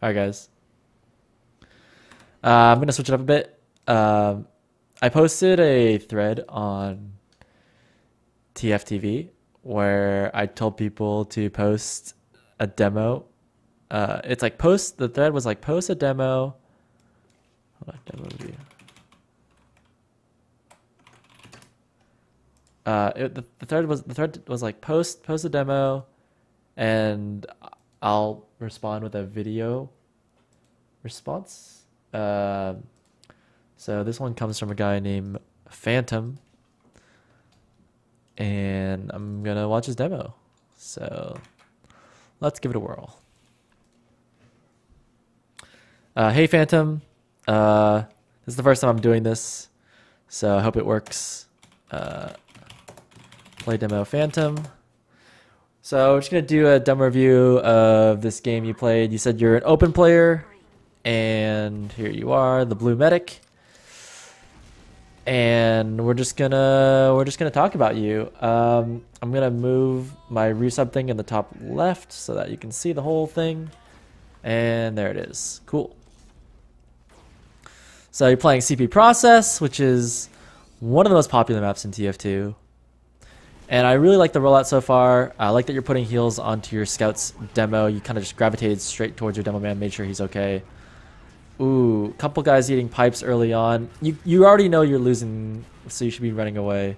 All right, guys. I'm gonna switch it up a bit. I posted a thread on TFTV where I told people to post a demo. It's like post. The thread was like post a demo. Hold on, demo view. The thread was like post a demo, and I'll respond with a video response. So this one comes from a guy named Phantom, and I'm gonna watch his demo. So let's give it a whirl. Hey Phantom, this is the first time I'm doing this, so I hope it works. Play demo Phantom. So I'm just gonna do a demo review of this game you played. You said you're an open player, and here you are, the blue medic. And we're just gonna talk about you. I'm gonna move my resub thing in the top left so that you can see the whole thing. And there it is. Cool. So you're playing CP Process, which is one of the most popular maps in TF2. And I really like the rollout so far. I like that you're putting heals onto your scout's demo. You kind of just gravitated straight towards your demo man, made sure he's okay. Ooh, couple guys eating pipes early on. You already know you're losing, so you should be running away.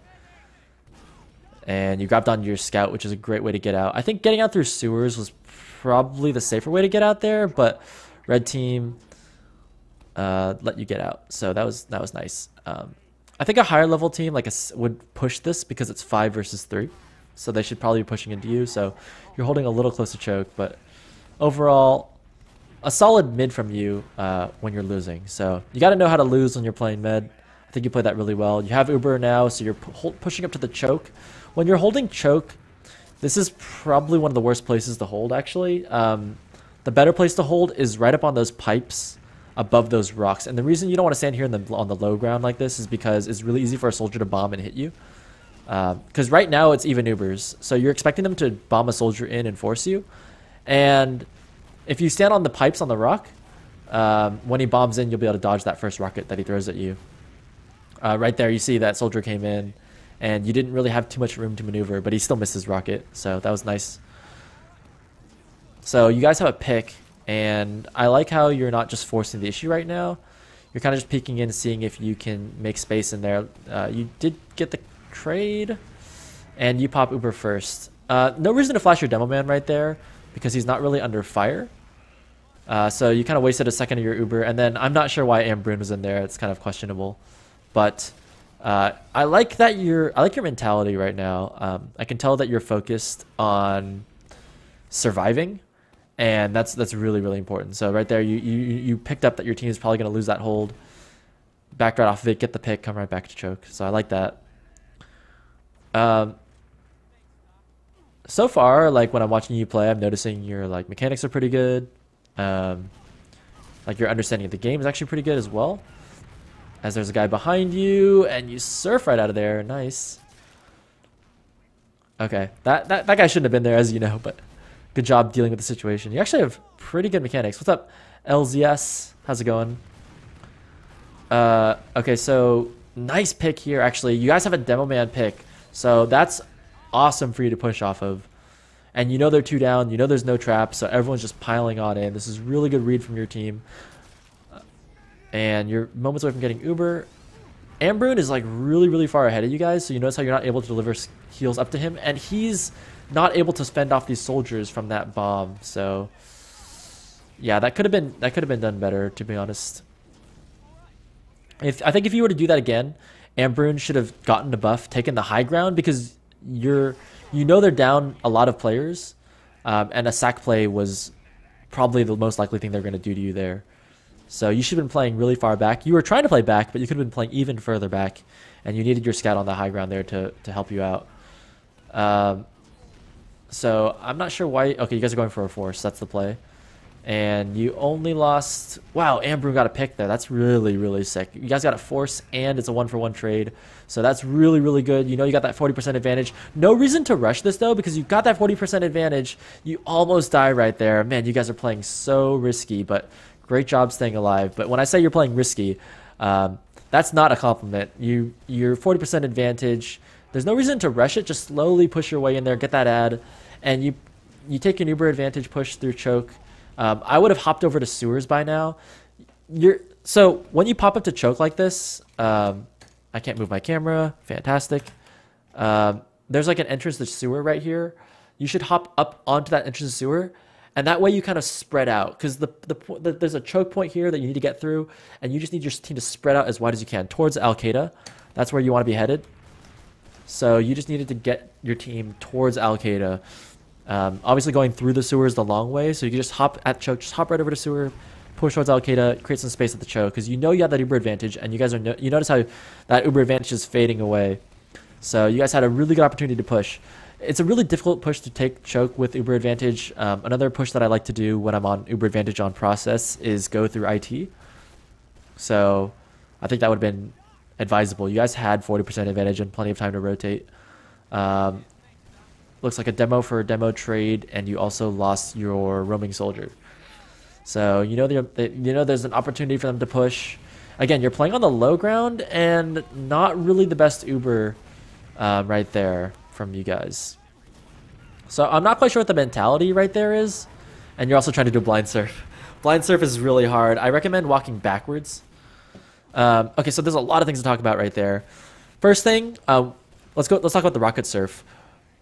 And you grabbed onto your scout, which is a great way to get out. I think getting out through sewers was probably the safer way to get out there, but red team let you get out, so that was nice. I think a higher level team would push this because it's 5 versus 3, so they should probably be pushing into you. So you're holding a little close to choke, but overall, a solid mid from you when you're losing. So you got to know how to lose when you're playing mid. I think you played that really well. You have Uber now, so you're pushing up to the choke. When you're holding choke, this is probably one of the worst places to hold, actually. The better place to hold is right up on those pipes above those rocks. And the reason you don't want to stand here on the low ground like this is because it's really easy for a soldier to bomb and hit you. Because right now it's even Ubers. So you're expecting them to bomb a soldier in and force you. And if you stand on the pipes on the rock, when he bombs in, you'll be able to dodge that first rocket that he throws at you. Right there, you see that soldier came in, and you didn't really have too much room to maneuver, but he still missed his rocket, so that was nice. So you guys have a pick, and I like how you're not just forcing the issue right now. You're kind of just peeking in, seeing if you can make space in there. You did get the trade, and you pop Uber first. No reason to flash your demo man right there, because he's not really under fire. So you kind of wasted a second of your Uber, and then I'm not sure why Ambrune was in there. It's kind of questionable, but I like your mentality right now. I can tell that you're focused on surviving, and that's really, really important. So right there, you picked up that your team is probably going to lose that hold. Back right off of it, get the pick, come right back to choke. So I like that. So far, like when I'm watching you play, I'm noticing your mechanics are pretty good. Like your understanding of the game is actually pretty good as well. As there's a guy behind you, and you surf right out of there. Nice. Okay, that guy shouldn't have been there, as you know, but good job dealing with the situation. You actually have pretty good mechanics. What's up, LZS? How's it going? Okay, so nice pick here. Actually, you guys have a demo man pick, so that's awesome for you to push off of. And you know they're 2 down. You know there's no trap, so everyone's just piling on in. This is really good read from your team. And you're moments away from getting Uber. Ambrune is like really, really far ahead of you guys, so you notice how you're not able to deliver heals up to him, and he's not able to fend off these soldiers from that bomb. So yeah, that could have been done better, to be honest. I think if you were to do that again, Ambrune should have gotten a buff, taken the high ground, because you know they're down a lot of players, and a sack play was probably the most likely thing they're going to do to you there. So you should have been playing really far back. You were trying to play back, but you could have been playing even further back, and you needed your scout on the high ground there to help you out. So I'm not sure why. Okay, you guys are going for a force. That's the play. And you only lost... Wow, Ambroon got a pick there. That's really, really sick. You guys got a force, and it's a 1-for-1 trade. So that's really, really good. You know you got that 40% advantage. No reason to rush this, though, because you got that 40% advantage. You almost die right there. Man, you guys are playing so risky, but great job staying alive. But when I say you're playing risky, that's not a compliment. You're 40% advantage. There's no reason to rush it. Just slowly push your way in there, get that ad, and you take an uber advantage push through choke. I would have hopped over to sewers by now. So when you pop up to choke like this, I can't move my camera. Fantastic. There's like an entrance to sewer right here. You should hop up onto that entrance to sewer, and that way you kind of spread out because there's a choke point here that you need to get through, and you just need your team to spread out as wide as you can towards Al-Qaeda. That's where you want to be headed. So you just needed to get your team towards Al-Qaeda. Obviously going through the sewer is the long way, so you can just hop at choke, just hop right over to sewer, push towards Al-Qaeda, create some space at the choke, because you know you have that uber advantage, and you guys are you notice how that uber advantage is fading away. So you guys had a really good opportunity to push. It's a really difficult push to take choke with uber advantage. Another push that I like to do when I'm on uber advantage on process is go through IT. So I think that would have been advisable. You guys had 40% advantage and plenty of time to rotate. Looks like a demo for a demo trade, and you also lost your roaming soldier. So you know there's an opportunity for them to push. Again, you're playing on the low ground, and not really the best uber right there from you guys. So I'm not quite sure what the mentality right there is, and you're also trying to do blind surf. Blind surf is really hard. I recommend walking backwards. Okay, so there's a lot of things to talk about right there. First thing, let's talk about the rocket surf.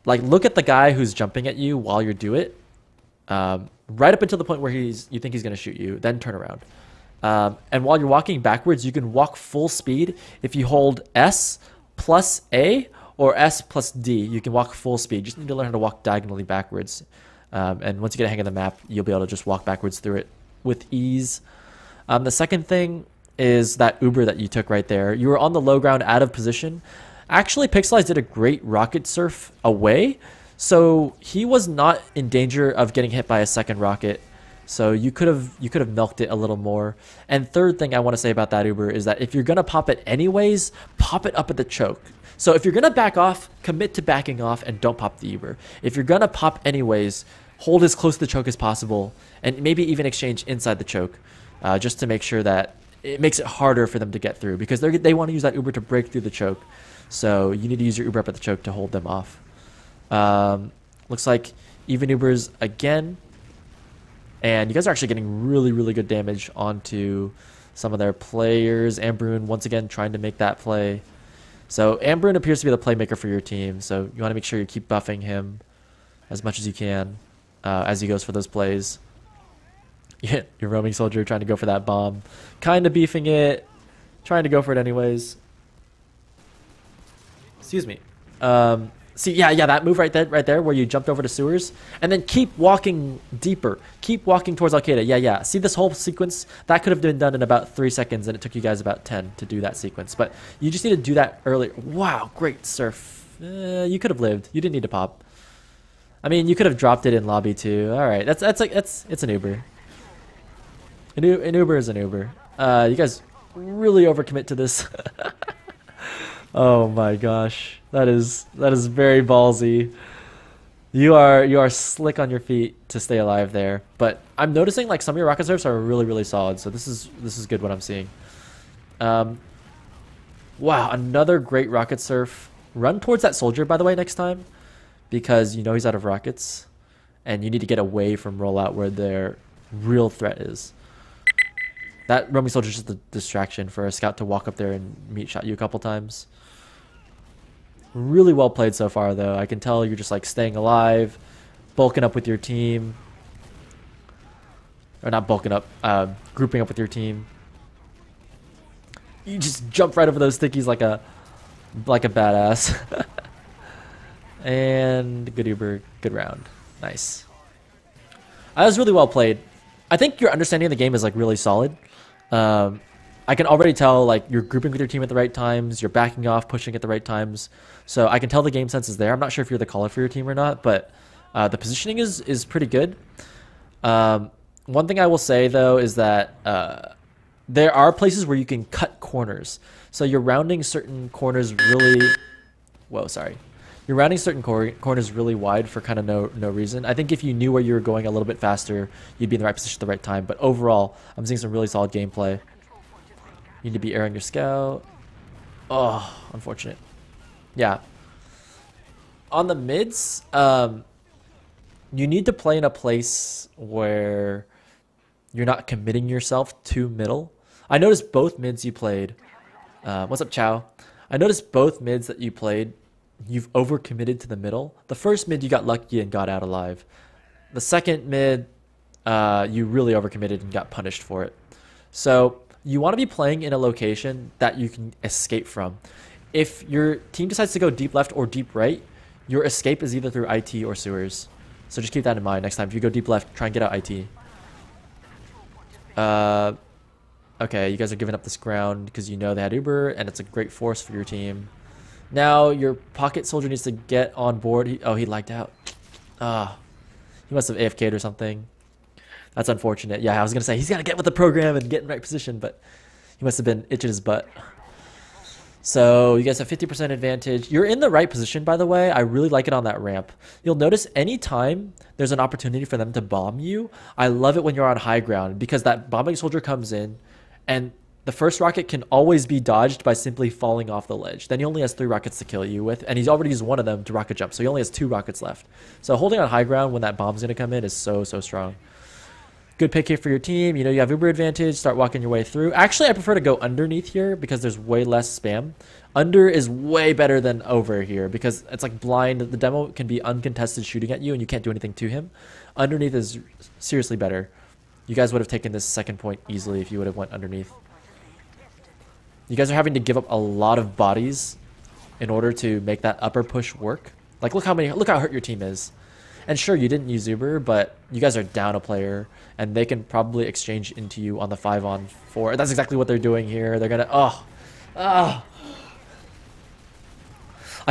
Like, look at the guy who's jumping at you while you do it, right up until the point where you think he's going to shoot you, then turn around. And while you're walking backwards, you can walk full speed. If you hold S plus A or S plus D, you can walk full speed. You just need to learn how to walk diagonally backwards. And once you get a hang of the map, you'll be able to just walk backwards through it with ease. The second thing is that uber that you took right there. You were on the low ground, out of position. Actually, Pixelize did a great rocket surf away, so he was not in danger of getting hit by a second rocket. So you could have milked it a little more. And third thing I want to say about that uber is that if you're gonna pop it anyways, pop it up at the choke. So if you're gonna back off, commit to backing off and don't pop the uber. If you're gonna pop anyways, hold as close to the choke as possible, and maybe even exchange inside the choke, just to make sure that it makes it harder for them to get through, because they want to use that uber to break through the choke. So you need to use your uber up at the choke to hold them off. Looks like even ubers again. And you guys are actually getting really, really good damage onto some of their players. Ambroon once again trying to make that play. So Ambroon appears to be the playmaker for your team. So you want to make sure you keep buffing him as much as you can as he goes for those plays. Yeah, your roaming soldier trying to go for that bomb. Kind of beefing it. Trying to go for it anyways. Excuse me. See, yeah, that move right there, where you jumped over to sewers, and then keep walking deeper. Keep walking towards Al-Qaeda. Yeah. See this whole sequence? That could have been done in about 3 seconds, and it took you guys about 10 to do that sequence. But you just need to do that earlier. Wow, great surf. You could have lived. You didn't need to pop. I mean, you could have dropped it in lobby too. All right, it's an Uber. An Uber is an Uber. You guys really overcommit to this. Oh my gosh, that is very ballsy. You are slick on your feet to stay alive there. But I'm noticing like some of your rocket surfs are really, really solid. So this is good what I'm seeing. Wow, another great rocket surf. Run towards that soldier, by the way, next time, because you know he's out of rockets, and you need to get away from rollout where their real threat is. That roaming soldier is just a distraction for a scout to walk up there and meat shot you a couple times. Really well played so far, though. I can tell you're just like staying alive, bulking up with your team. Or not bulking up, grouping up with your team. You just jump right over those stickies like a badass. And good Uber, good round. Nice. That was really well played. I think your understanding of the game is like really solid. I can already tell like you're grouping with your team at the right times, you're backing off, pushing at the right times. So I can tell the game sense is there. I'm not sure if you're the caller for your team or not, but the positioning is pretty good. One thing I will say though is that there are places where you can cut corners. So you're rounding certain corners really. Whoa, sorry. You're rounding certain corners really wide for kind of no reason. I think if you knew where you were going a little bit faster, you'd be in the right position at the right time. But overall, I'm seeing some really solid gameplay. You need to be airing your scout. Oh, unfortunate. Yeah. On the mids, you need to play in a place where you're not committing yourself to middle. I noticed both mids you played. What's up, Chow? I noticed both mids that you played, you've overcommitted to the middle. The first mid, you got lucky and got out alive. The second mid, you really overcommitted and got punished for it. So you want to be playing in a location that you can escape from. If your team decides to go deep left or deep right, your escape is either through IT or sewers. So just keep that in mind next time. If you go deep left, try and get out IT. Okay, you guys are giving up this ground because you know they had Uber, and it's a great force for your team. Now your pocket soldier needs to get on board. He lagged out. He must have AFK'd or something. That's unfortunate. Yeah, I was going to say, he's got to get with the program and get in the right position, but he must have been itching his butt. So you guys have 50% advantage. You're in the right position, by the way. I really like it on that ramp. You'll notice anytime there's an opportunity for them to bomb you, I love it when you're on high ground because that bombing soldier comes in and the first rocket can always be dodged by simply falling off the ledge. Then he only has 3 rockets to kill you with, and he's already used 1 of them to rocket jump, so he only has 2 rockets left. So holding on high ground when that bomb's going to come in is so strong. Good pick here for your team. You know you have Uber advantage. Start walking your way through. Actually, I prefer to go underneath here because there's way less spam. Under is way better than over here because it's like blind. The demo can be uncontested shooting at you and you can't do anything to him. Underneath is seriously better. You guys would have taken this second point easily if you would have went underneath. You guys are having to give up a lot of bodies in order to make that upper push work. Like look how hurt your team is. And sure, you didn't use Uber, but you guys are down a player, and they can probably exchange into you on the 5-on-4. That's exactly what they're doing here. They're gonna I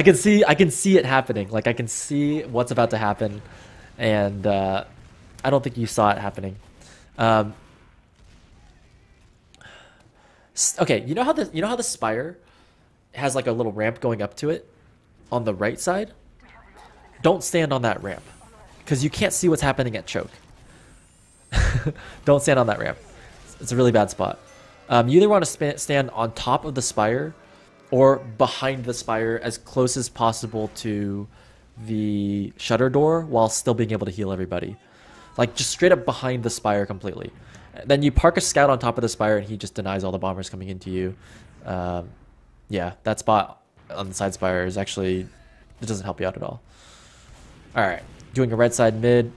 can see it happening. Like I can see what's about to happen, and I don't think you saw it happening. Okay, you know how the spire has like a little ramp going up to it on the right side? Don't stand on that ramp because you can't see what's happening at choke. Don't stand on that ramp. It's a really bad spot. You either want to stand on top of the spire or behind the spire as close as possible to the shutter door while still being able to heal everybody. Like just straight up behind the spire completely. Then you park a scout on top of the spire and he just denies all the bombers coming into you. Yeah, that spot on the side spire is actually, it doesn't help you out at all. Alright, doing a red side mid.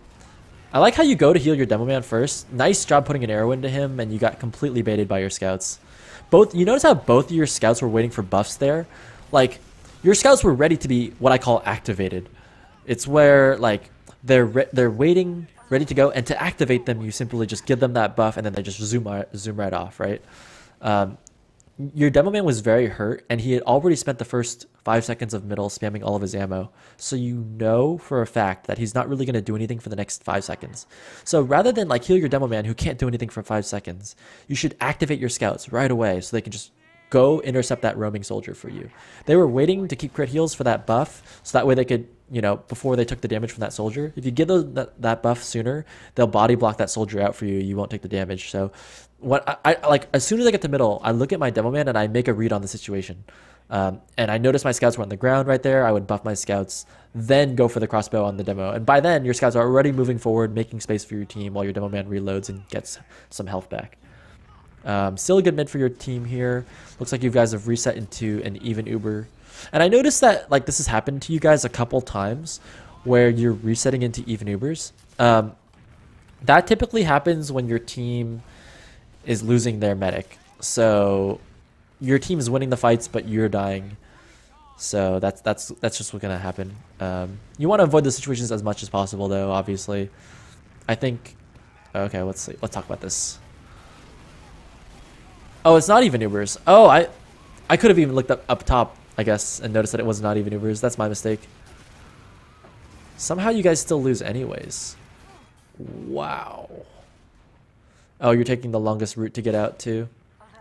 I like how you go to heal your demo man first. Nice job putting an arrow into him, and you got completely baited by your scouts. You notice how both of your scouts were waiting for buffs there? Like, your scouts were ready to be what I call activated. It's where, like, they're waiting, ready to go, and to activate them, you simply just give them that buff, and then they just zoom right off, right? Your demo man was very hurt, and he had already spent the first 5 seconds of middle spamming all of his ammo. So you know for a fact that he's not really going to do anything for the next 5 seconds. So rather than like heal your demo man who can't do anything for 5 seconds, you should activate your scouts right away so they can just go intercept that roaming soldier for you. They were waiting to keep crit heals for that buff, so that way they could, you know, before they took the damage from that soldier. If you give that buff sooner, they'll body block that soldier out for you. You won't take the damage. So what I like, as soon as I get to middle, I look at my demo man and I make a read on the situation. And I notice my scouts were on the ground right there. I would buff my scouts, then go for the crossbow on the demo. And by then, your scouts are already moving forward, making space for your team while your demo man reloads and gets some health back. Still a good mid for your team here. Looks like you guys have reset into an even Uber. And I noticed that like this has happened to you guys a couple times where you're resetting into even Ubers. That typically happens when your team is losing their medic. So your team is winning the fights, but you're dying. So that's just what's gonna happen. You want to avoid those situations as much as possible, though. Obviously, I think. Okay, let's see. Let's talk about this. Oh, it's not even Ubers. Oh, I could have even looked up top, I guess, and noticed that it was not even Ubers. That's my mistake. Somehow you guys still lose anyways. Wow. Oh, you're taking the longest route to get out too.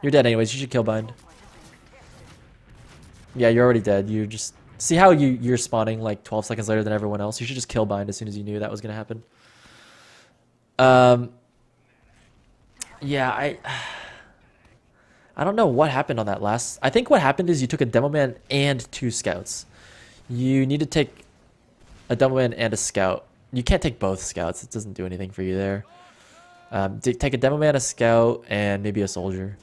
You're dead anyways. You should kill bind. Yeah, you're already dead. You just see how you're spawning like 12 seconds later than everyone else. You should just kill bind as soon as you knew that was gonna happen. Yeah, I don't know what happened on that last. I think what happened is you took a demo man and 2 scouts. You need to take a demo man and a scout. You can't take both scouts. It doesn't do anything for you there. Take a demo man, a scout, and maybe a soldier.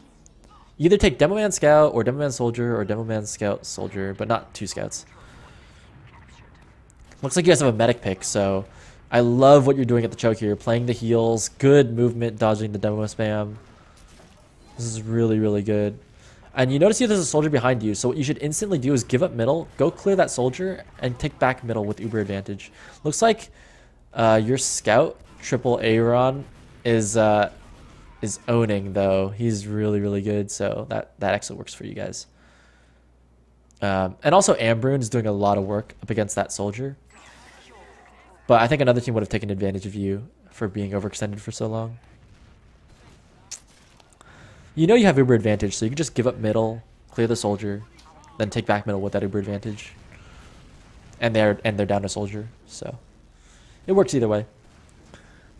You either take demo man, scout, or demo man, soldier, or demo man, scout, soldier, but not 2 scouts. Looks like you guys have a medic pick, so I love what you're doing at the choke here. Playing the heals, good movement, dodging the demo spam. This is really, really good. And you notice here there's a soldier behind you, so what you should instantly do is give up middle, go clear that soldier, and take back middle with uber advantage. Looks like your scout, triple Aaron, is owning, though. He's really, really good, so that actually works for you guys. And also Ambroon is doing a lot of work up against that soldier. But I think another team would have taken advantage of you for being overextended for so long. You know you have uber advantage, so you can just give up middle, clear the soldier, then take back middle with that uber advantage. And they're down to soldier, so it works either way.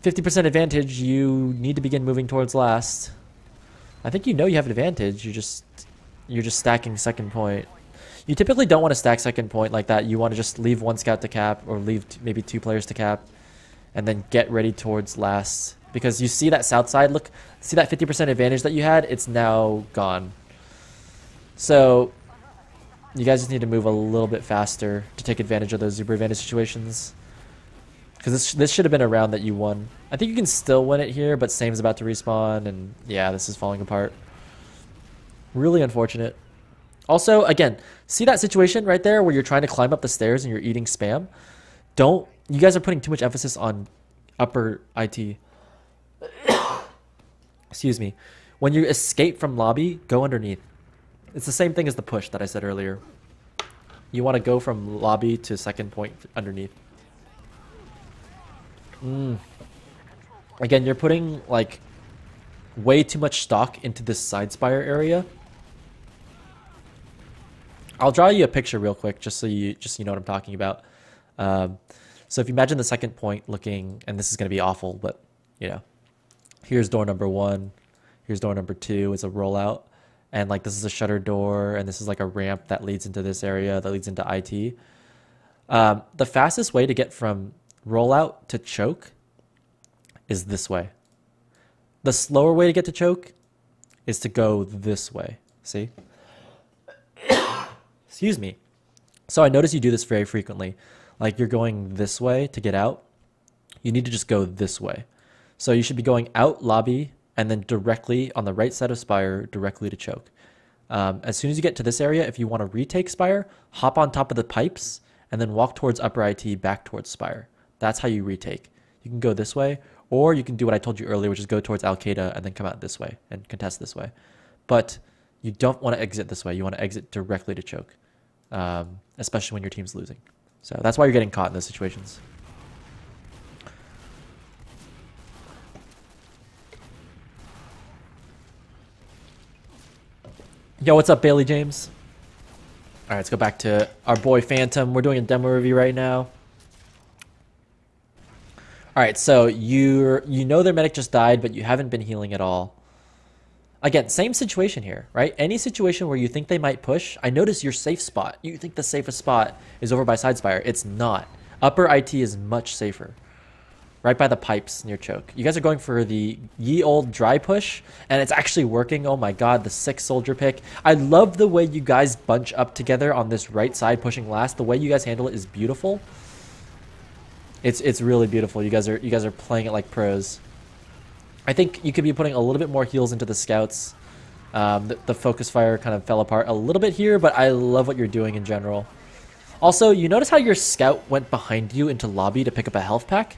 50% advantage, you need to begin moving towards last. I think you know you have an advantage, you're just stacking second point. You typically don't want to stack second point like that. You want to just leave 1 scout to cap, or leave maybe 2 players to cap, and then get ready towards last. Because you see that south side, look, see that 50% advantage that you had? It's now gone. So you guys just need to move a little bit faster to take advantage of those uber advantage situations. Because this should have been a round that you won. I think you can still win it here, but Same's about to respawn, and yeah, this is falling apart. Really unfortunate. Also, again, see that situation right there where you're trying to climb up the stairs and you're eating spam? You guys are putting too much emphasis on upper IT. Excuse me. When you escape from lobby, go underneath. It's the same thing as the push that I said earlier. You want to go from lobby to second point underneath. Again, you're putting like way too much stock into this side spire area. I'll draw you a picture real quick just so you know what I'm talking about. So if you imagine the second point looking, and this is going to be awful, but you know, here's door number 1, here's door number 2, it's a rollout, and like this is a shutter door, and this is like a ramp that leads into this area that leads into IT. The fastest way to get from rollout to choke is this way. The slower way to get to choke is to go this way. See? Excuse me. So I notice you do this very frequently. Like you're going this way to get out. You need to just go this way. So you should be going out lobby and then directly on the right side of Spire, directly to choke. As soon as you get to this area, if you want to retake Spire, hop on top of the pipes and then walk towards upper IT back towards Spire. That's how you retake. You can go this way, or you can do what I told you earlier, which is go towards Al-Qaeda and then come out this way and contest this way. But you don't want to exit this way. You want to exit directly to choke, especially when your team's losing. So that's why you're getting caught in those situations. Yo, what's up, Bailey James? All right, let's go back to our boy Phantom. We're doing a demo review right now. All right, so you know their medic just died, but you haven't been healing at all. Again, same situation here, right? Any situation where you think they might push, I notice your safe spot. You think the safest spot is over by side spire. It's not. Upper IT is much safer. Right by the pipes near choke. You guys are going for the ye old dry push, and it's actually working. Oh my god, the 6 soldier pick. I love the way you guys bunch up together on this right side pushing last. The way you guys handle it is beautiful. It's really beautiful. You guys are playing it like pros. I think you could be putting a little bit more heals into the scouts. The focus fire kind of fell apart a little bit here, but I love what you're doing in general. Also, you notice how your scout went behind you into lobby to pick up a health pack?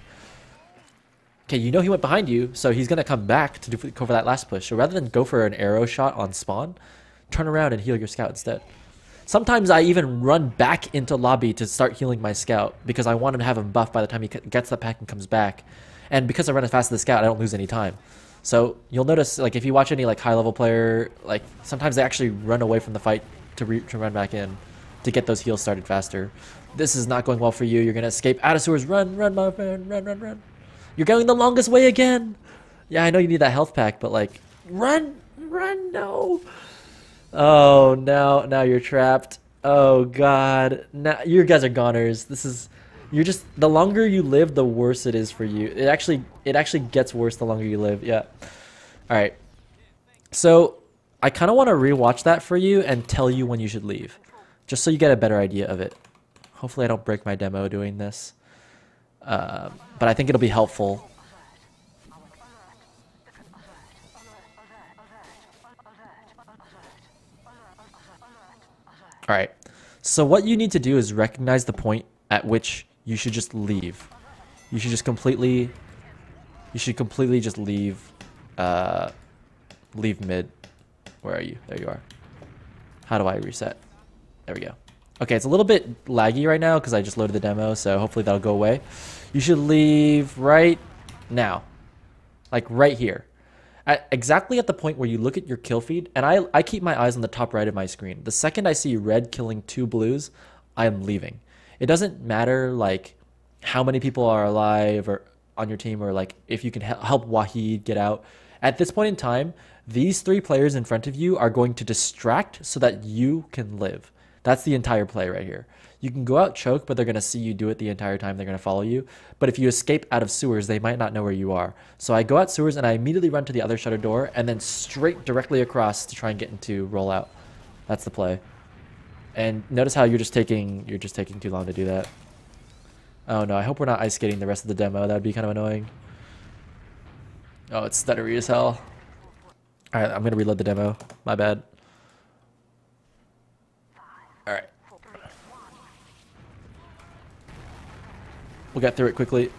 Okay, you know he went behind you, so he's going to come back to go for that last push. So rather than go for an arrow shot on spawn, turn around and heal your scout instead. Sometimes I even run back into lobby to start healing my scout because I want him to have him buff by the time he gets the pack and comes back. And because I run as fast as the scout, I don't lose any time. So you'll notice, like, if you watch any like high level player, like sometimes they actually run away from the fight to run back in to get those heals started faster. This is not going well for you. You're gonna escape out of sewers. Run, my friend, run. You're going the longest way again. Yeah, I know you need that health pack, but like, run, no. Oh, now you're trapped. Oh God, now you guys are goners. You're just, the longer you live, the worse it is for you. It actually gets worse the longer you live. Yeah. All right. So I kind of want to rewatch that for you and tell you when you should leave, just so you get a better idea of it. Hopefully I don't break my demo doing this, but I think it'll be helpful. All right. So what you need to do is recognize the point at which you should just leave. You should completely just leave mid. Where are you? There you are. How do I reset? There we go. Okay, it's a little bit laggy right now because I just loaded the demo, so hopefully that'll go away. You should leave right now. Like right here. Exactly at the point where you look at your kill feed, and I keep my eyes on the top right of my screen. The second I see red killing 2 blues, I'm leaving. It doesn't matter like how many people are alive or on your team, or like if you can help Wahid get out. At this point in time, these 3 players in front of you are going to distract so that you can live. That's the entire play right here. You can go out choke, but they're going to see you do it the entire time. They're going to follow you. But if you escape out of sewers, they might not know where you are. So I go out sewers and I immediately run to the other shutter door and then straight directly across to try and get into rollout. That's the play. And notice how you're just taking too long to do that. Oh no, I hope we're not ice skating the rest of the demo. That'd be kind of annoying. Oh, it's stuttery as hell. All right, I'm going to reload the demo. My bad. All right. We'll get through it quickly.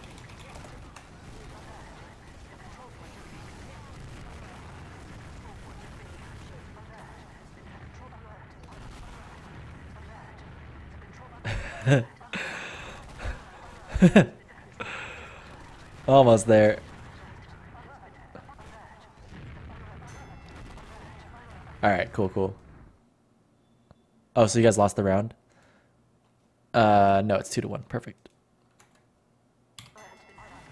Almost there. All right, cool. Oh, so you guys lost the round? No, it's 2-1. Perfect.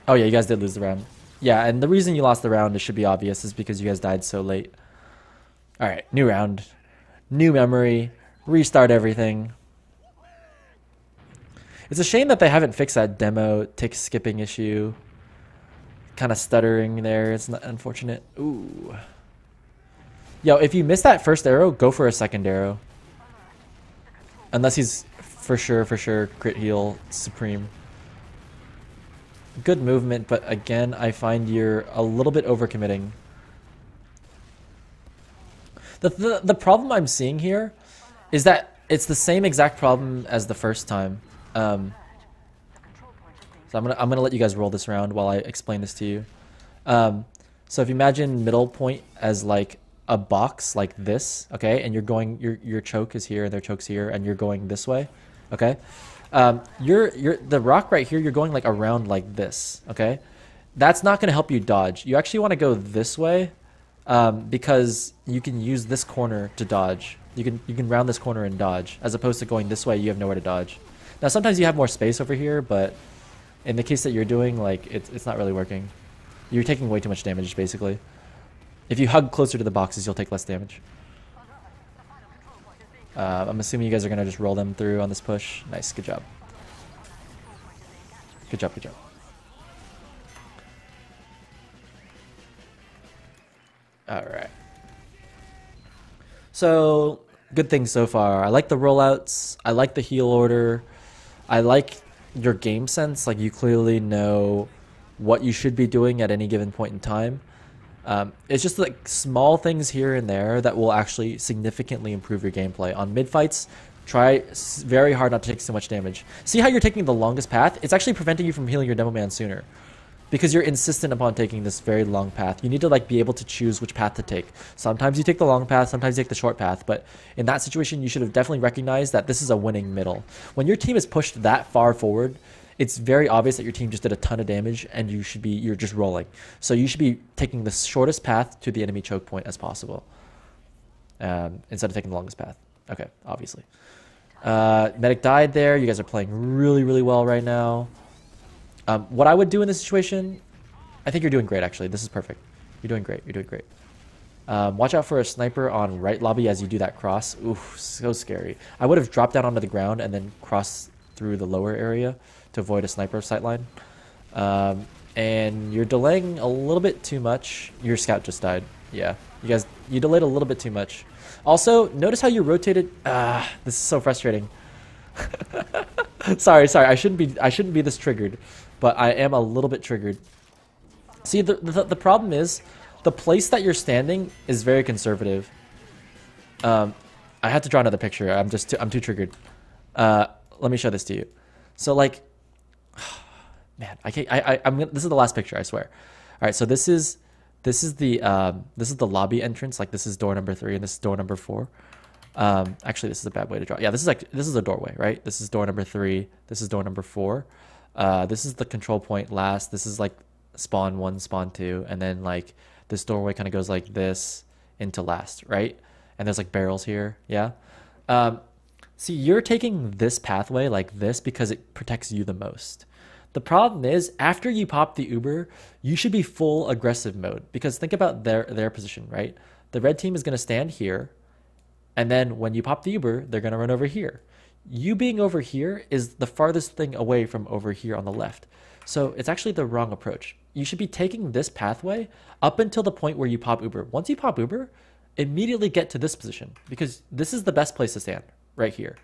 Oh yeah, you guys did lose the round. Yeah, and the reason you lost the round, it should be obvious, is because you guys died so late. All right, new round, new memory, restart everything. It's a shame that they haven't fixed that demo tick skipping issue. Kind of stuttering there. It's not unfortunate. Ooh. Yo, if you miss that first arrow, go for a second arrow. Unless he's for sure crit heal supreme. Good movement, but again, I find you're a little bit overcommitting. The problem I'm seeing here is that it's the same exact problem as the first time. So I'm gonna let you guys roll this round while I explain this to you. So if you imagine middle point as like a box like this, okay, and you're going, your choke is here and their choke's here, and you're going this way, okay. You're the rock right here, you're going like around like this, okay? That's not going to help you dodge. You actually want to go this way, because you can use this corner to dodge. You can round this corner and dodge, as opposed to going this way, you have nowhere to dodge. Now sometimes you have more space over here, but in the case that you're doing, like, it's not really working. You're taking way too much damage, basically. If you hug closer to the boxes, you'll take less damage. I'm assuming you guys are going to just roll them through on this push. Nice, good job. Good job. Alright. So, good things so far. I like the rollouts. I like the heal order. I like your game sense. Like, you clearly know what you should be doing at any given point in time. It's just like small things here and there that will actually significantly improve your gameplay. On mid-fights, try very hard not to take so much damage. See how you're taking the longest path? It's actually preventing you from healing your demo man sooner, because you're insistent upon taking this very long path. You need to like be able to choose which path to take. Sometimes you take the long path, sometimes you take the short path, but in that situation, you should have definitely recognized that this is a winning middle. When your team is pushed that far forward, it's very obvious that your team just did a ton of damage and you're just rolling. So you should be taking the shortest path to the enemy choke point as possible, instead of taking the longest path. Okay, obviously. Medic died there. You guys are playing really, really well right now. What I would do in this situation, I think you're doing great, actually. This is perfect. You're doing great. You're doing great. Watch out for a sniper on right lobby as you do that cross. Oof, so scary. I would have dropped down onto the ground and then crossed through the lower area to avoid a sniper sightline. And you're delaying a little bit too much. Your scout just died. Yeah, you delayed a little bit too much. Also, notice how you rotated. This is so frustrating. sorry. I shouldn't be this triggered, but I am a little bit triggered. See, the problem is the place that you're standing is very conservative. I had to draw another picture. I'm too triggered. Let me show this to you. So like, man, I can't. This is the last picture, I swear. All right, so this is the lobby entrance. Like, this is door number 3 and this is door number 4. Actually, this is a bad way to draw. Yeah, this is a doorway, right? This is door number 3. This is door number 4. This is the control point last. This is like spawn 1, spawn 2, and then like this doorway kind of goes like this into last, right? And there's like barrels here. Yeah. See, you're taking this pathway like this because it protects you the most. The problem is, after you pop the Uber, you should be full aggressive mode, because think about their position, right? The red team is going to stand here, and then when you pop the Uber, they're going to run over here. You being over here is the farthest thing away from over here on the left. So it's actually the wrong approach. You should be taking this pathway up until the point where you pop Uber. Once you pop Uber, immediately get to this position, because this is the best place to stand, right here.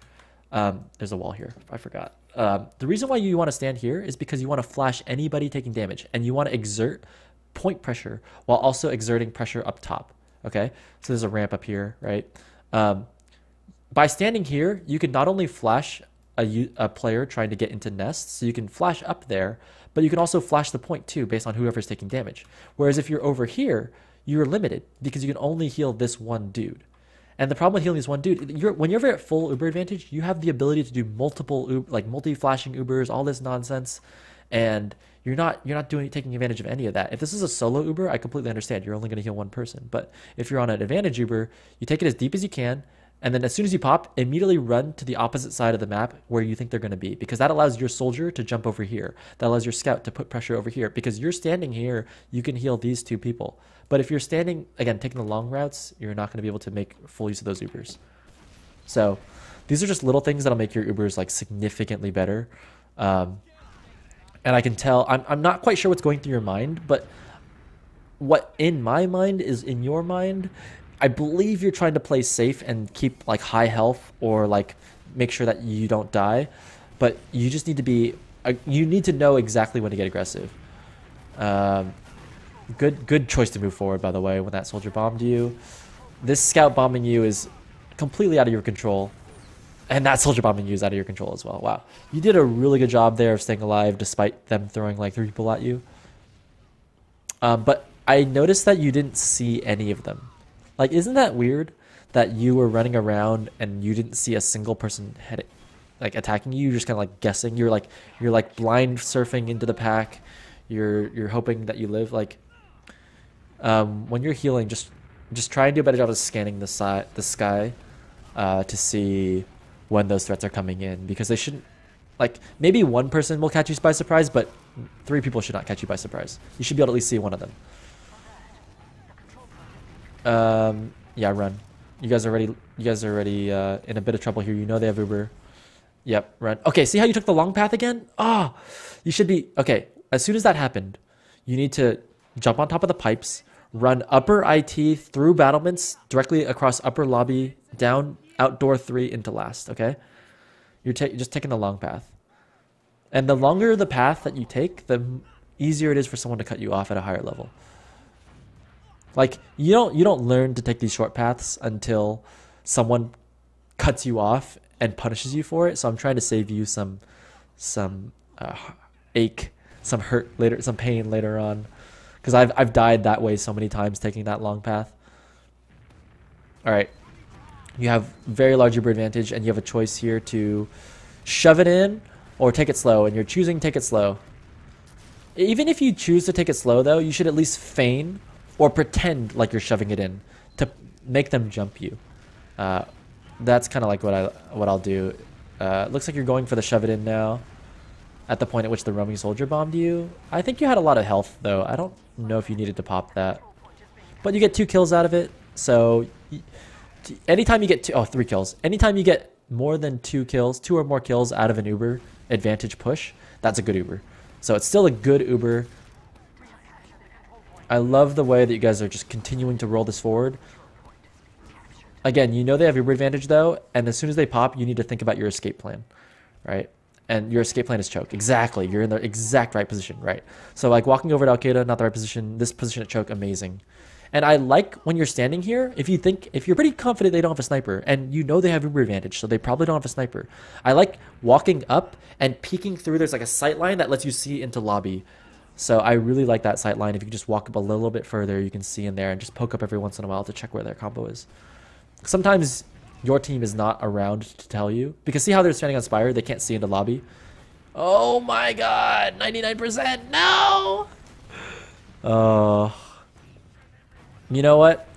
There's a wall here. I forgot. The reason why you want to stand here is because you want to flash anybody taking damage, and you want to exert point pressure while also exerting pressure up top. Okay, so there's a ramp up here, right? By standing here, you can not only flash a player trying to get into nests, so you can flash up there, but you can also flash the point too, based on whoever's taking damage. Whereas if you're over here, you're limited because you can only heal this one dude. And the problem with healing this one dude, when you're at full Uber advantage, you have the ability to do multiple, like multi-flashing Ubers, all this nonsense, and you're not taking advantage of any of that. If this is a solo Uber, I completely understand. You're only going to heal one person. But if you're on an advantage Uber, you take it as deep as you can, and then as soon as you pop, immediately run to the opposite side of the map where you think they're going to be, because that allows your soldier to jump over here. That allows your scout to put pressure over here, because you're standing here, you can heal these two people. But if you're standing, again, taking the long routes, you're not going to be able to make full use of those Ubers. So these are just little things that'll make your Ubers like significantly better. And I can tell, I'm not quite sure what's going through your mind, but what in my mind is in your mind. I believe you're trying to play safe and keep like high health, or like make sure that you don't die, but you just need to be, you need to know exactly when to get aggressive. Good choice to move forward, by the way, when that soldier bombed you. This scout bombing you is completely out of your control, and that soldier bombing you is out of your control as well. Wow. You did a really good job there of staying alive despite them throwing like 3 people at you. But I noticed that you didn't see any of them. Like, isn't that weird that you were running around and you didn't see a single person like attacking you? You're just kind of like guessing. You're like blind surfing into the pack. You're hoping that you live. Like, when you're healing, just try and do a better job of scanning the sky to see when those threats are coming in, because they shouldn't. Like, maybe one person will catch you by surprise, but 3 people should not catch you by surprise. You should be able to at least see one of them. Yeah, run. You guys are already in a bit of trouble here. You know they have Uber. Yep, run. Okay, see how you took the long path again? Oh, you should be, okay. As soon as that happened, you need to jump on top of the pipes, run upper IT through battlements, directly across upper lobby, down outdoor 3 into last, okay? You're just taking the long path. And the longer the path that you take, the easier it is for someone to cut you off at a higher level. Like, you don't learn to take these short paths until someone cuts you off and punishes you for it. So I'm trying to save you some ache, some hurt later, some pain later on, because I've died that way so many times taking that long path. All right, you have very large Uber advantage, and you have a choice here to shove it in or take it slow, and you're choosing take it slow. Even if you choose to take it slow, though, you should at least feign or pretend like you're shoving it in to make them jump you. That's kind of like what I'll do. Looks like you're going for the shove it in now. At the point at which the roaming soldier bombed you. I think you had a lot of health, though. I don't know if you needed to pop that. But you get 2 kills out of it. So anytime you get 3 kills. Anytime you get more than 2 kills, 2 or more kills out of an Uber advantage push, that's a good Uber. So it's still a good Uber. I love the way that you guys are just continuing to roll this forward. Again, you know they have Uber advantage, though. And as soon as they pop, you need to think about your escape plan, right? And your escape plan is choke. Exactly. You're in the exact right position, right? So like walking over to Al-Qaeda, not the right position. This position at choke, amazing. And I like when you're standing here, if you're pretty confident they don't have a sniper, and you know they have Uber advantage, so they probably don't have a sniper. I like walking up and peeking through. There's like a sight line that lets you see into lobby. So I really like that sight line. If you just walk up a little bit further, you can see in there and just poke up every once in a while to check where their combo is. Sometimes your team is not around to tell you. Because see how they're standing on Spire? They can't see into lobby. Oh my god! 99%! No! You know what?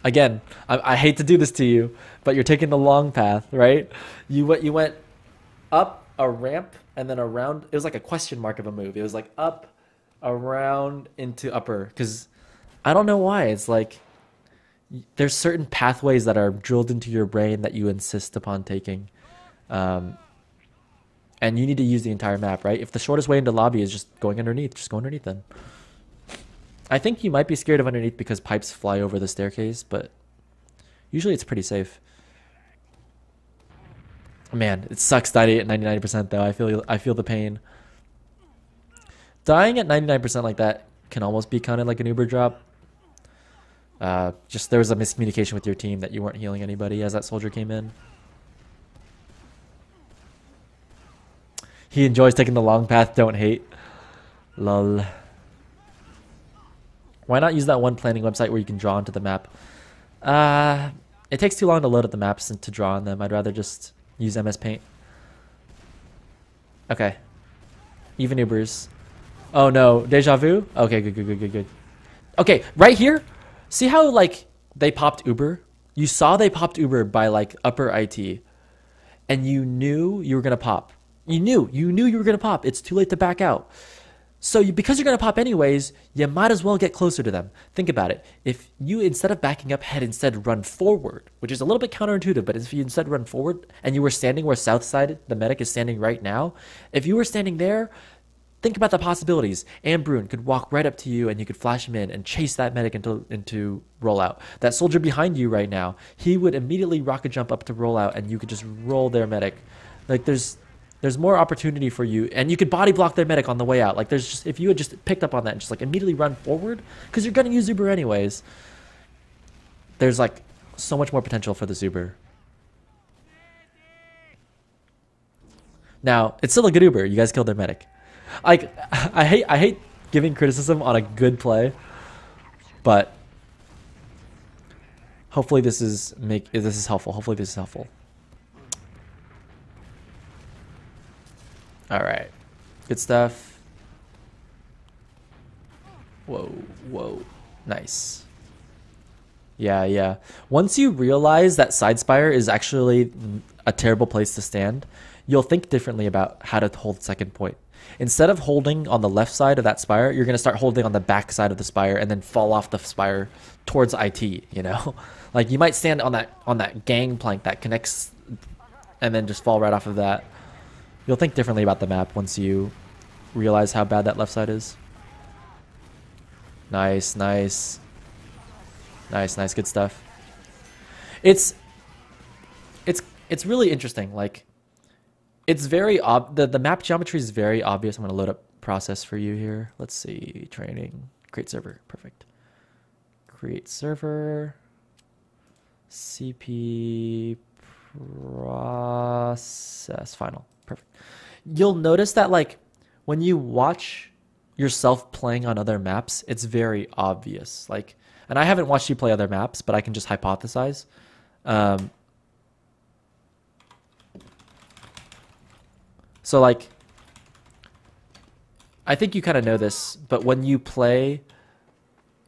Again, I hate to do this to you, but you're taking the long path, right? You went up a ramp and then around. It was like a question mark of a move. It was like up, around, into upper. Because I don't know why. It's like there's certain pathways that are drilled into your brain that you insist upon taking. And you need to use the entire map, right? If the shortest way into lobby is just going underneath, just go underneath then. I think you might be scared of underneath because pipes fly over the staircase, but usually it's pretty safe. Man, it sucks dying at 99% though. I feel the pain. Dying at 99% like that can almost be counted like an Uber drop. Just there was a miscommunication with your team that you weren't healing anybody as that soldier came in. He enjoys taking the long path, don't hate. Lol. Why not use that one planning website where you can draw onto the map? It takes too long to load up the maps and to draw on them. I'd rather just use MS Paint. Okay. Even Ubers. Oh no, deja vu? Okay, good. Okay, right here. See how like they popped Uber? You saw they popped Uber by like upper IT. And you knew you were going to pop. You knew you were going to pop. It's too late to back out. So because you're going to pop anyways, you might as well get closer to them. Think about it. If you, instead of backing up, had instead run forward, which is a little bit counterintuitive, but if you instead run forward and you were standing where south side, the medic is standing right now, if you were standing there, think about the possibilities. Ambrune could walk right up to you and you could flash him in and chase that medic into rollout. That soldier behind you right now, he would immediately rocket jump up to rollout and you could just roll their medic. Like there's more opportunity for you, and you could body block their medic on the way out. Like there's just, if you had just picked up on that and just like immediately run forward, because you're gonna use Uber anyways. There's like so much more potential for this Uber. Now it's still a good Uber. You guys killed their medic. Like I hate giving criticism on a good play, but hopefully this is helpful. Hopefully this is helpful. All right, good stuff. Whoa, nice. Yeah. Once you realize that side spire is actually a terrible place to stand, you'll think differently about how to hold second point. Instead of holding on the left side of that spire, you're gonna start holding on the back side of the spire and then fall off the spire towards IT. You know, like you might stand on that gangplank that connects, and then just fall right off of that. You'll think differently about the map once you realize how bad that left side is. Nice, good stuff. It's really interesting. Like, it's very the map geometry is very obvious. I'm gonna load up process for you here. Let's see, training, create server, perfect. Create server, CP process final. Perfect. You'll notice that like when you watch yourself playing on other maps, it's very obvious. Like, and I haven't watched you play other maps, but I can just hypothesize. So like I think you kind of know this, but when you play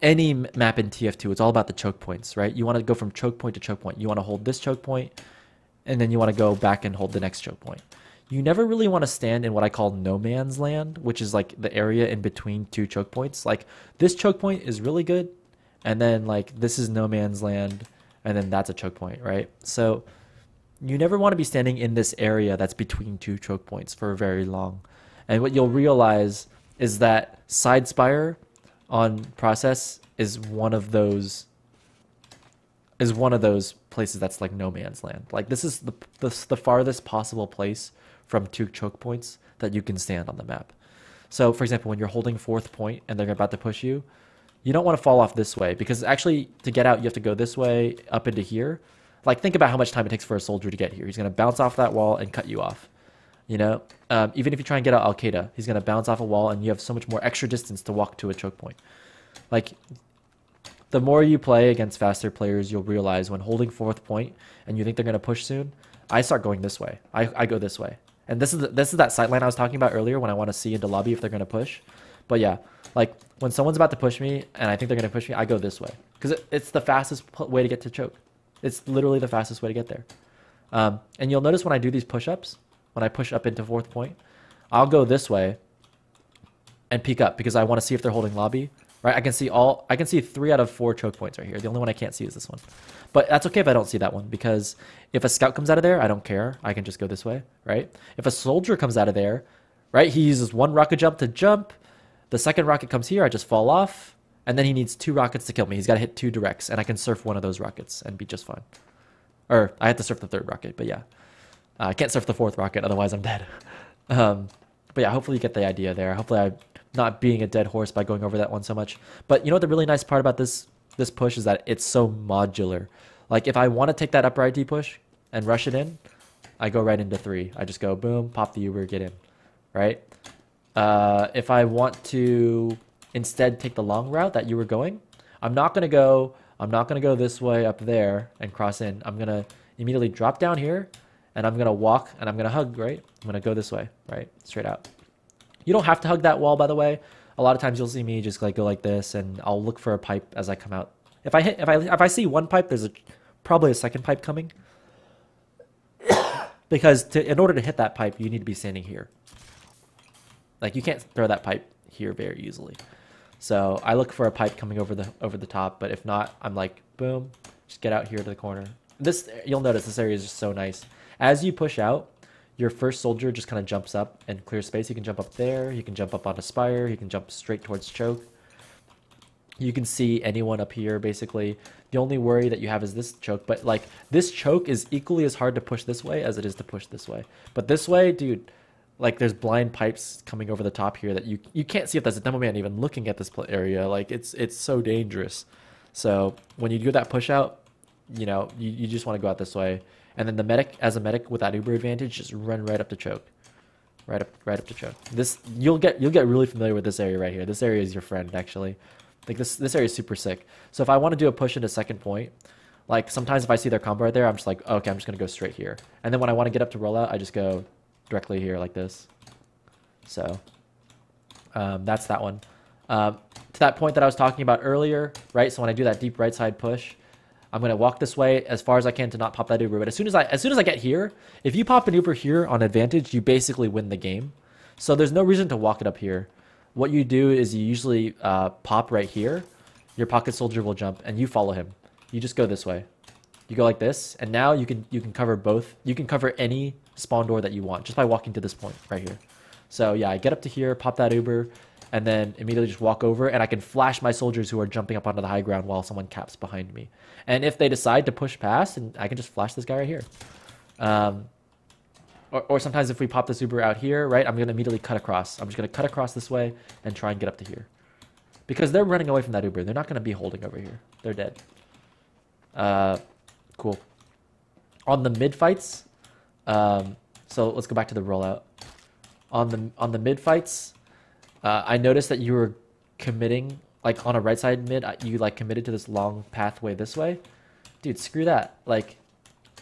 any map in TF2, it's all about the choke points, right? You want to go from choke point to choke point. You want to hold this choke point, and then you want to go back and hold the next choke point. You never really want to stand in what I call no man's land, which is like the area in between two choke points. Like this choke point is really good, and then like this is no man's land, and then that's a choke point, right? So you never want to be standing in this area that's between two choke points for very long. And what you'll realize is that side spire on process is one of those places that's like no man's land. Like this is the farthest possible place from two choke points that you can stand on the map. So for example, when you're holding fourth point and they're about to push you, you don't want to fall off this way, because actually to get out you have to go this way up into here. Like think about how much time it takes for a soldier to get here. He's going to bounce off that wall and cut you off. You know, even if you try and get out Al-Qaeda, he's going to bounce off a wall and you have so much more extra distance to walk to a choke point. Like the more you play against faster players, you'll realize when holding fourth point and you think they're going to push soon, I start going this way. I go this way. And this is that sightline I was talking about earlier when I want to see into lobby if they're going to push. But yeah, like when someone's about to push me and I think they're going to push me, I go this way because it's the fastest way to get to choke. It's literally the fastest way to get there. And you'll notice when I do these push-ups, when I push up into fourth point, I'll go this way and peek up because I want to see if they're holding lobby. Right? I can see 3 out of 4 choke points right here. The only one I can't see is this one. But that's okay if I don't see that one, because if a scout comes out of there, I don't care. I can just go this way, right? If a soldier comes out of there, right, he uses 1 rocket jump to jump. The second rocket comes here, I just fall off, and then he needs 2 rockets to kill me. He's got to hit 2 directs, and I can surf one of those rockets and be just fine. Or I have to surf the 3rd rocket, but yeah. I can't surf the 4th rocket, otherwise I'm dead. But yeah, hopefully you get the idea there. Hopefully I'm not being a dead horse by going over that one so much. But you know what the really nice part about this push is that it's so modular. Like if I want to take that upper ID push and rush it in, I go right into 3. I just go boom, pop the Uber, get in, right? If I want to instead take the long route that you were going, I'm not gonna go this way up there and cross in. I'm gonna immediately drop down here, and I'm gonna walk and I'm gonna hug, right? I'm gonna go this way, right? Straight out. You don't have to hug that wall, by the way. A lot of times you'll see me just like go like this, and I'll look for a pipe as I come out. If I see one pipe, there's probably a second pipe coming. Because in order to hit that pipe, you need to be standing here. Like you can't throw that pipe here very easily. So I look for a pipe coming over the top, but if not, I'm like boom, just get out here to the corner. You'll notice this area is just so nice. As you push out, your first soldier just kind of jumps up and clears space. He can jump up there. He can jump up onto Spire. He can jump straight towards choke. You can see anyone up here, basically. The only worry that you have is this choke. But, like, this choke is equally as hard to push this way as it is to push this way. But this way, dude, like, there's blind pipes coming over the top here that you can't see if there's a demo man even looking at this area. Like, it's so dangerous. So, when you do that push out, you know, you just want to go out this way. And then the medic, as a medic with that Uber advantage, just run right up to choke, right up to choke. You'll get really familiar with this area right here. This area is your friend, actually. Like this area is super sick. So if I want to do a push into second point, like sometimes if I see their combo right there, I'm just like, okay, I'm just gonna go straight here. And then when I want to get up to rollout, I just go directly here like this. So that's that one. To that point that I was talking about earlier, right? So when I do that deep right side push, I'm going to walk this way as far as I can to not pop that Uber. But as soon as I get here, if you pop an Uber here on advantage, you basically win the game. So there's no reason to walk it up here. What you do is you usually pop right here. Your pocket soldier will jump and you follow him. You just go this way. You go like this, and now you can cover both. You can cover any spawn door that you want just by walking to this point right here. So yeah, I get up to here, pop that Uber, and then immediately just walk over, and I can flash my soldiers who are jumping up onto the high ground while someone caps behind me. And if they decide to push past, and I can just flash this guy right here. Or sometimes if we pop this Uber out here, right, I'm going to immediately cut across. I'm just going to cut across this way and try and get up to here. Because they're running away from that Uber. They're not going to be holding over here. They're dead. Cool. On the mid fights, so let's go back to the rollout. On the mid fights, I noticed that you were committing, like on a right side mid, you like committed to this long pathway this way. Dude, screw that. Like,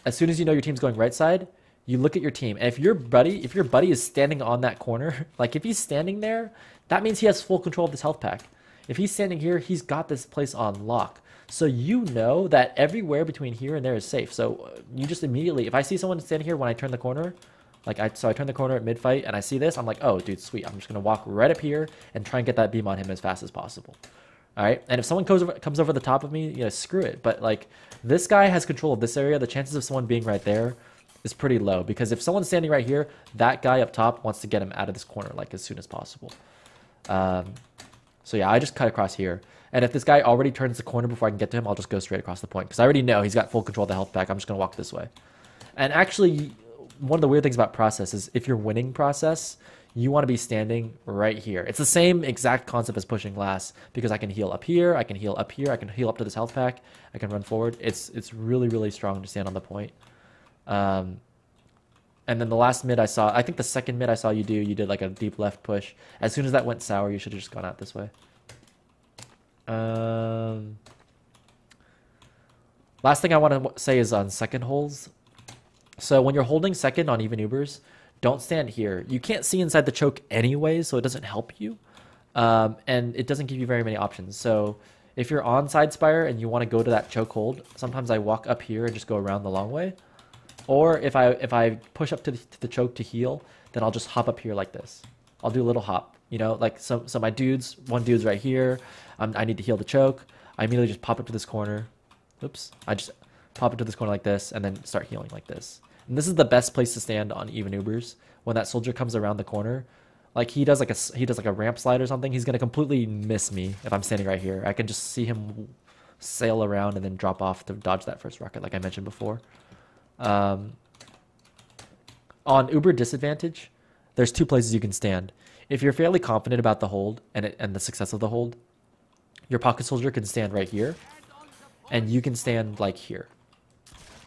as soon as you know your team's going right side, you look at your team, and if your buddy is standing on that corner, like if he's standing there, that means he has full control of this health pack. If he's standing here, he's got this place on lock. So you know that everywhere between here and there is safe. So you just immediately, if I see someone standing here when I turn the corner, so I turn the corner at mid fight and I see this, I'm like, oh dude, sweet. I'm just gonna walk right up here and try and get that beam on him as fast as possible. All right, and if someone comes over the top of me, screw it. But like this guy has control of this area. The chances of someone being right there is pretty low, because if someone's standing right here, that guy up top wants to get him out of this corner like as soon as possible. So yeah, I just cut across here. And if this guy already turns the corner before I can get to him, I'll just go straight across the point, because I already know he's got full control of the health pack. I'm just going to walk this way. And actually, one of the weird things about process is if you're winning process, you want to be standing right here. It's the same exact concept as pushing glass, because I can heal up here, I can heal up here, I can heal up to this health pack, I can run forward. It's really, really strong to stand on the point. And then the last mid I saw, I think the second mid I saw you did like a deep left push. As soon as that went sour, you should have just gone out this way. Last thing I want to say is on second holes. So when you're holding second on even Ubers, don't stand here. You can't see inside the choke anyway, so it doesn't help you. And it doesn't give you very many options. So if you're on side spire and you want to go to that choke hold, sometimes I walk up here and just go around the long way. Or if I push up to the choke to heal, then I'll just hop up here like this. I'll do a little hop, like so my one dude's right here. I need to heal the choke. I immediately just pop up to this corner. Oops. I just pop into this corner like this and then start healing like this. And this is the best place to stand on even Ubers. When that soldier comes around the corner, like he does like a ramp slide or something, he's gonna completely miss me if I'm standing right here. I can just see him sail around and then drop off to dodge that first rocket, like I mentioned before. On Uber disadvantage, there's two places you can stand. If you're fairly confident about the hold and the success of the hold, your pocket soldier can stand right here, and you can stand like here.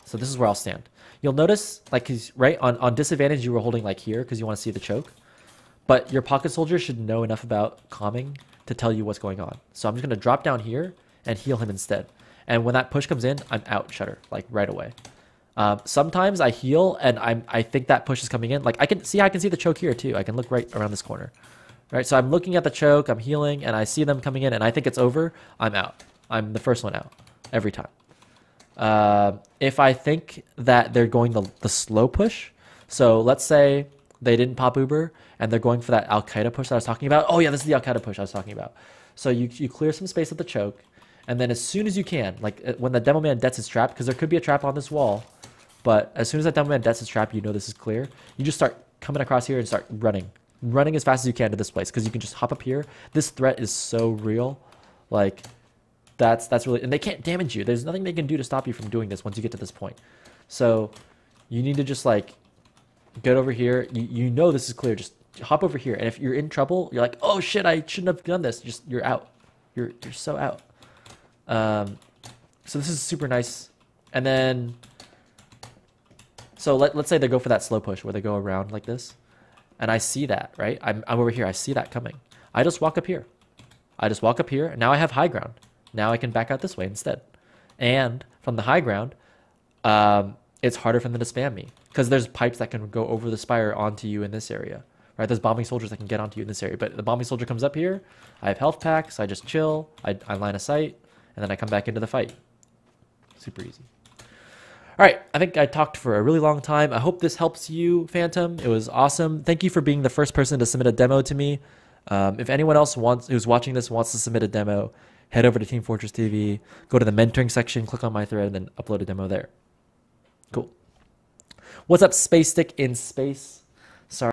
So this is where I'll stand. You'll notice, like, right on disadvantage, you were holding like here because you want to see the choke, but your pocket soldier should know enough about calming to tell you what's going on. So I'm just gonna drop down here and heal him instead. And when that push comes in, I'm out shutter, like right away. Sometimes I heal and I think that push is coming in. Like I can see the choke here too. I can look right around this corner. Right, so I'm looking at the choke, I'm healing, and I see them coming in, and I think it's over. I'm out. I'm the first one out every time. If I think that they're going the slow push, so let's say they didn't pop Uber and they're going for that Al Qaeda push that I was talking about. Oh yeah, this is the Al Qaeda push I was talking about. So you clear some space at the choke, and then as soon as you can, like when the demo man debts his trap, because there could be a trap on this wall, but as soon as that demo man debts his trap, you know this is clear. You just start coming across here and start running as fast as you can to this place, because you can just hop up here. This threat is so real, like that's really, and they can't damage you. There's nothing they can do to stop you from doing this once you get to this point. So you need to just like get over here. You know this is clear. Just hop over here, and if you're in trouble, you're like, oh shit, I shouldn't have done this. You're out. You're so out. So this is super nice. And then so let's say they go for that slow push where they go around like this. And I see that, right? I'm over here. I see that coming. I just walk up here. And now I have high ground. Now I can back out this way instead. And from the high ground, it's harder for them to spam me, because there's pipes that can go over the spire onto you in this area, right? There's bombing soldiers that can get onto you in this area. But the bombing soldier comes up here. I have health packs. I just chill. I line of sight. And then I come back into the fight. Super easy. All right, I think I talked for a really long time. I hope this helps you, Phantom. It was awesome. Thank you for being the first person to submit a demo to me. If anyone else who's watching this wants to submit a demo, head over to Team Fortress TV, go to the mentoring section, click on my thread, and then upload a demo there. Cool. What's up, Space Stick in Space?